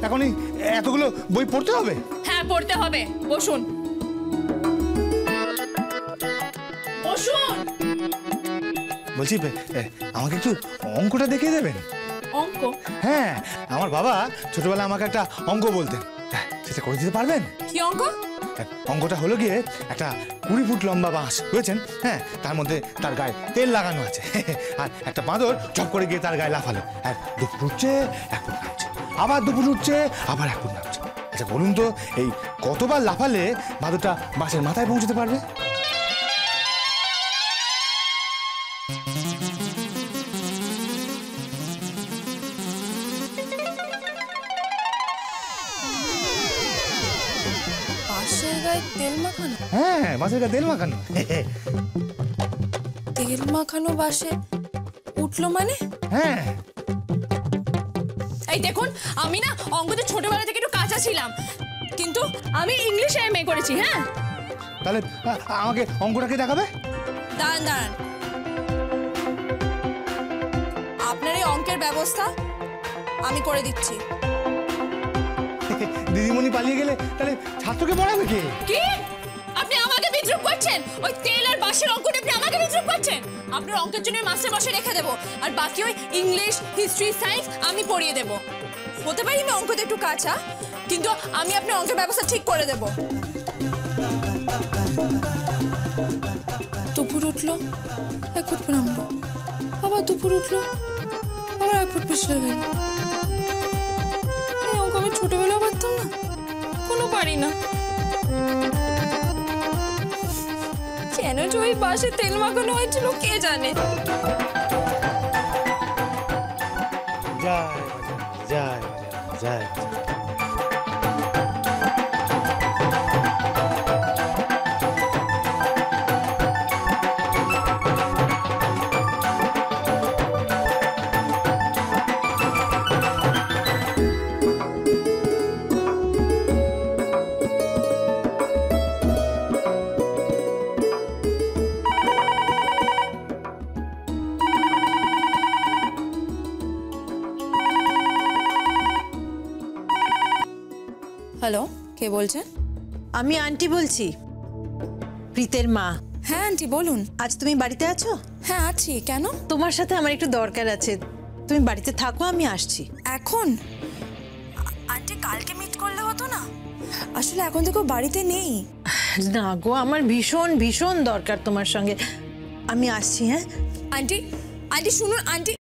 এখনই এতগুলো বই পড়তে হবে? হ্যাঁ পড়তে হবে, বসুন বসুন। বলছি আমাকে একটু অঙ্কটা দেখিয়ে দেবেন? অঙ্ক? হ্যাঁ, আমার বাবা ছোটবেলায় আমাকে একটা অঙ্ক বলতেন, সেটা করে দিতে পারবেন? কি অঙ্ক? অঙ্কটা হলো গিয়ে একটা 20 ফুট লম্বা বাঁশ বুঝেছেন, হ্যাঁ, তার মধ্যে তার গায়ে তেল লাগানো আছে, আর একটা বাঁদর চপ করে গিয়ে তার গায়ে লাফালো, আর 2 ফুট উঠছে 1 ফুট নামছে, আবার 2 ফুট উঠছে আবার 1 ফুট নামছে। আচ্ছা বলুন তো, এই কতবার লাফালে বাঁদরটা বাঁশের মাথায় পৌঁছতে পারবে? বাঁশের গায়ে তেল মাখানো? হ্যাঁ, বাঁশের গায়ে তেল মাখানো। তেল মাখানো বাঁশে উঠলো মানে? হ্যাঁ। এই দেখুন, আমি না অঙ্কতে ছোটবেলা থেকে একটু কাঁচা ছিলাম, কিন্তু আমি ইংলিশে এমএ করেছি। হ্যাঁ, তাহলে আমাকে অঙ্কটাকে দেখাবে? দাঁড়ান দাঁড়ান, আপনার এই অঙ্কের ব্যবস্থা আমি করে দিচ্ছি। দিদিমণি পালিয়ে গেলে তাহলে ছাত্রকে পড়াবে কে? কি আপনি আমাকে বিদ্রুপ করছেন? ওই তেল আর বাঁশের অঙ্কটা আপনি আমাকে বিদ্রুপ করছেন? আপনার অঙ্কের জন্য মাস্টার মশাই রেখে দেবো, আর বাকি ওই ইংলিশ, হিস্ট্রি, সায়েন্স আমি পড়িয়ে দেবো। হতে পারি আমি অঙ্কতে একটু কাঁচা, কিন্তু আমি আপনার অঙ্কের ব্যবস্থা ঠিক করে দেবো। দুপুর উঠলো 1 ফুট নামলো, আবার দুপুর উঠলো আবার 1 ফুট পিছলে গেল। এই অঙ্ক আমি ছোটবেলাও পারতাম না, কোনো পারি না। কেন যে ওই বাঁশে তেল মাখানো হয়েছিল কে জানে। জয় জয় জয়। হ্যালো, কে বলছেন? আমি আন্টি বলছি, প্রীতের মা। হ্যাঁ আন্টি বলুন। আজ তুমি বাড়িতে আছো? হ্যাঁ আছি, কেন? তোমার সাথে আমার একটু দরকার আছে, তুমি বাড়িতে থাকো, আমি আসছি। এখন? আন্টি কালকে মিট করলে হতো না? আসলে এখন তো কেউ বাড়িতে নেই। না গো, আমার ভীষণ ভীষণ দরকার তোমার সঙ্গে, আমি আসছি। হ্যাঁ আন্টি, আন্টি শুনুন আন্টি।